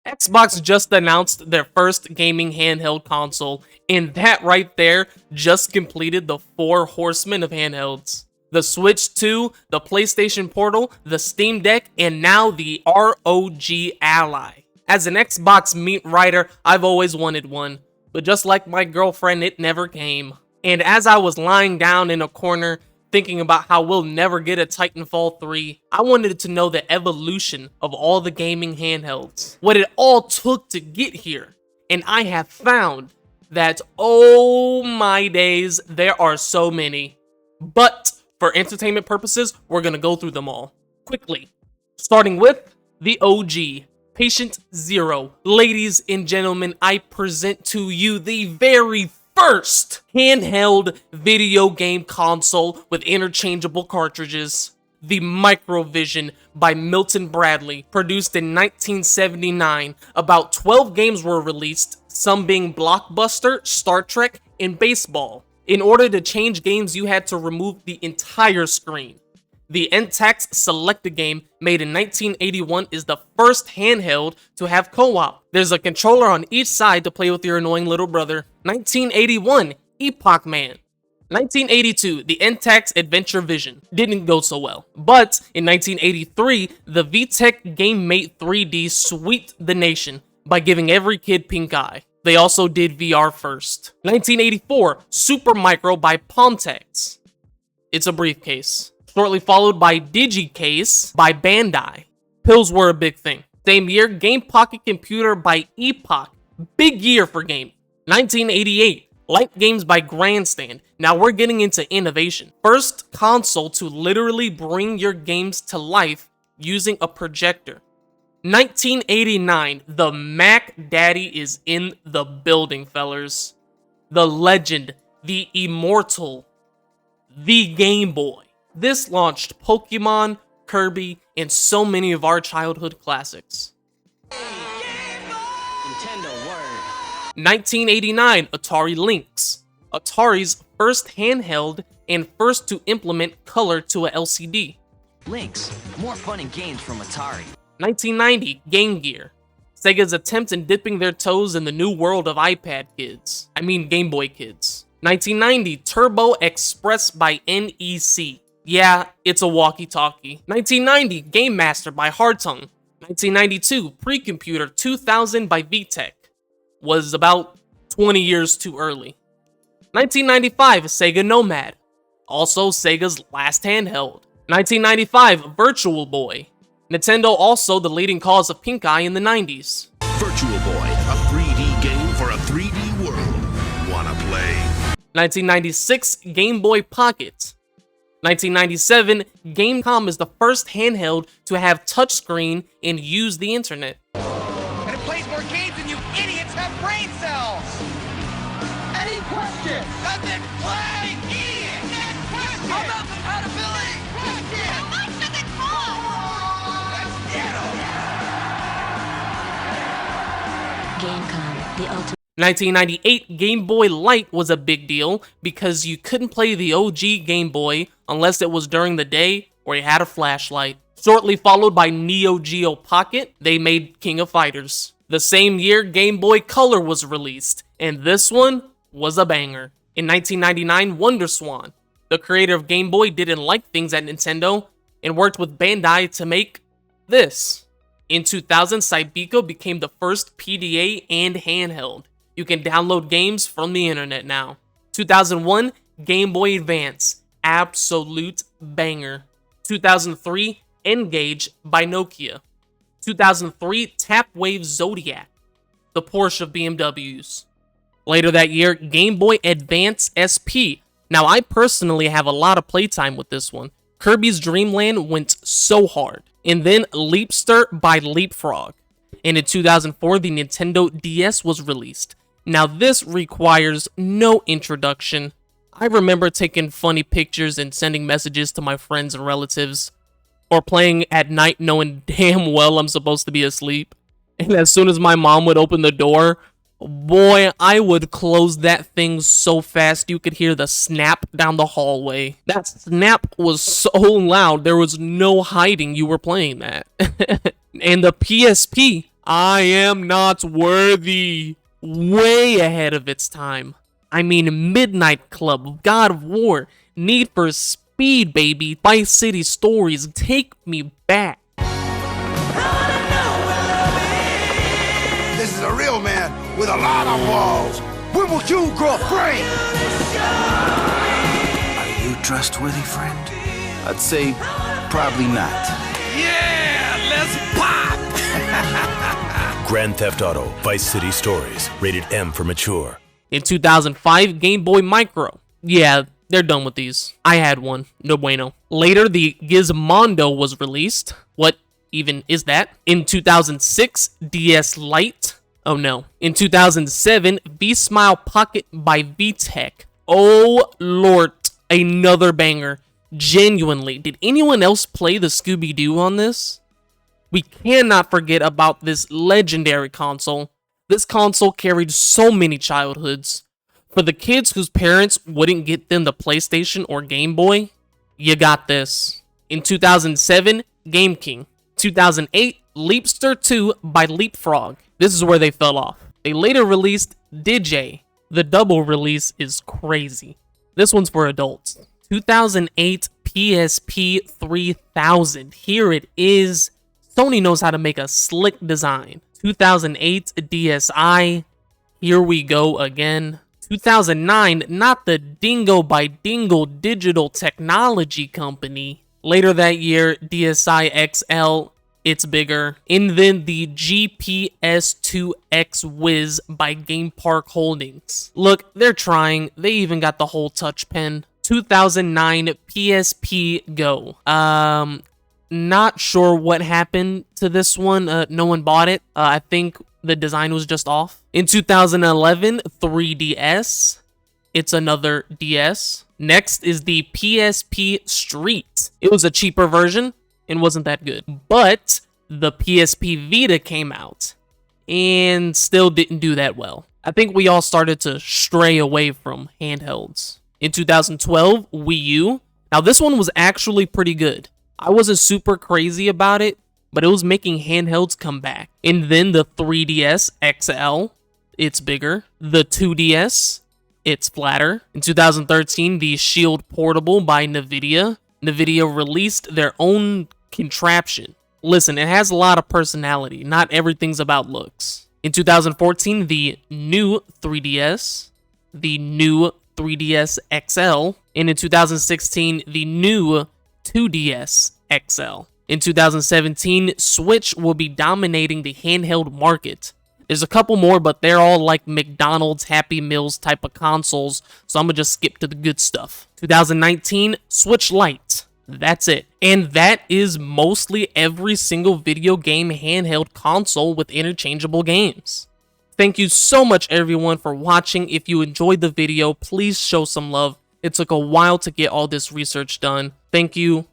Xbox just announced their first gaming handheld console, and that right there just completed the 4 horsemen of handhelds. The Switch 2, the PlayStation Portal, the Steam Deck, and now the ROG Ally. As an Xbox meat writer, I've always wanted one, but just like my girlfriend, it never came. And as I was lying down in a corner, thinking about how we'll never get a Titanfall 3, I wanted to know the evolution of all the gaming handhelds, what it all took to get here. And I have found that, oh my days, there are so many. But for entertainment purposes, we're gonna go through them all quickly. Starting with the OG, Patient Zero. Ladies and gentlemen, I present to you the very first handheld video game console with interchangeable cartridges. The Microvision by Milton Bradley, produced in 1979. About 12 games were released, some being Blockbuster, Star Trek, and baseball. In order to change games, you had to remove the entire screen. The N-Tax Select-A-Game, made in 1981, is the first handheld to have co-op. There's a controller on each side to play with your annoying little brother. 1981, Epoch Man. 1982, the N-Tax Adventure Vision. Didn't go so well. But in 1983, the VTech Game Mate 3D swept the nation by giving every kid pink eye. They also did VR first. 1984, Super Micro by Palmtex. It's a briefcase. Shortly followed by DigiCase by Bandai. Pills were a big thing. Same year, Game Pocket Computer by Epoch. Big year for gaming. 1988, Light Games by Grandstand. Now we're getting into innovation. First console to literally bring your games to life using a projector. 1989, the Mac Daddy is in the building, fellers. The legend, the immortal, the Game Boy. This launched Pokemon, Kirby, and so many of our childhood classics. 1989, Atari Lynx. Atari's first handheld and first to implement color to a LCD. Lynx, more fun and games from Atari. 1990, Game Gear. Sega's attempt in dipping their toes in the new world of iPad kids. I mean Game Boy kids. 1990, Turbo Express by NEC. Yeah, it's a walkie-talkie. 1990, Game Master by Hardtongue. 1992, Pre-Computer 2000 by VTech. Was about 20 years too early. 1995, Sega Nomad. Also Sega's last handheld. 1995, Virtual Boy. Nintendo also the leading cause of pink eye in the 90s. Virtual Boy, a 3D game for a 3D world. Wanna play? 1996, Game Boy Pocket. 1997, Gamecom is the first handheld to have touchscreen and use the internet. And it plays more games than you idiots have brain cells! Any questions? Doesn't play, idiot! Next question! How about compatibility? Question! How much does it cost? Let's get 'em! Gamecom, the ultimate. 1998, Game Boy Light was a big deal because you couldn't play the OG Game Boy unless it was during the day or you had a flashlight. Shortly followed by Neo Geo Pocket, they made King of Fighters. The same year, Game Boy Color was released, and this one was a banger. In 1999, WonderSwan. The creator of Game Boy didn't like things at Nintendo and worked with Bandai to make this. In 2000, Cybeco became the first PDA and handheld. You can download games from the internet now. 2001, Game Boy Advance. Absolute banger. 2003, N-Gage by Nokia. 2003, Tapwave Zodiac. The Porsche of BMWs. Later that year, Game Boy Advance SP. Now, I personally have a lot of playtime with this one. Kirby's Dream Land went so hard. And then Leapster by Leapfrog. And in 2004, the Nintendo DS was released. Now, this requires no introduction. I remember taking funny pictures and sending messages to my friends and relatives, or playing at night knowing damn well I'm supposed to be asleep. And as soon as my mom would open the door, boy, I would close that thing so fast you could hear the snap down the hallway. That snap was so loud, there was no hiding you were playing that. And the PSP, I am not worthy. Way ahead of its time. I mean, Midnight Club, God of War, Need for Speed, baby, Vice City Stories, take me back. This is a real man with a lot of balls. When will you grow free? Are you trustworthy, friend? I'd say probably not. Yeah, let's pop! Grand Theft Auto Vice City Stories, rated M for mature. In 2005, Game Boy Micro. Yeah, they're done with these. I had one, no bueno. Later, the Gizmondo was released. What even is that? In 2006, DS Lite. Oh no. In 2007, V-Smile Pocket by VTech. Oh lord, another banger. Genuinely, did anyone else play the Scooby-Doo on this? We cannot forget about this legendary console. This console carried so many childhoods. For the kids whose parents wouldn't get them the PlayStation or Game Boy, you got this. In 2007, Game King. 2008, Leapster 2 by Leapfrog. This is where they fell off. They later released DJ. The double release is crazy. This one's for adults. 2008 PSP 3000. Here it is. Sony knows how to make a slick design. 2008 DSi. Here we go again. 2009, not the Dingo by Dingle Digital Technology Company. Later that year, DSi XL. It's bigger. And then the GPS2X Wiz by Game Park Holdings. Look, they're trying. They even got the whole touch pen. 2009 PSP Go. Not sure what happened to this one. No one bought it. I think the design was just off. In 2011, 3DS. It's another DS. Next is the PSP Street. It was a cheaper version and wasn't that good. But the PSP Vita came out and still didn't do that well. I think we all started to stray away from handhelds. In 2012, Wii U. Now this one was actually pretty good. I wasn't super crazy about it, but it was making handhelds come back. And then the 3DS XL, it's bigger. The 2DS, it's flatter. In 2013, the Shield Portable by NVIDIA. NVIDIA released their own contraption. Listen, it has a lot of personality. Not everything's about looks. In 2014, the new 3DS, the new 3DS XL, and in 2016, the new 2DS XL. In 2017, Switch will be dominating the handheld market. There's a couple more, but they're all like McDonald's Happy Meals type of consoles, so I'm gonna just skip to the good stuff. 2019, Switch Lite. That's it. And that is mostly every single video game handheld console with interchangeable games. Thank you so much everyone for watching. If you enjoyed the video, please show some love. It took a while to get all this research done. Thank you.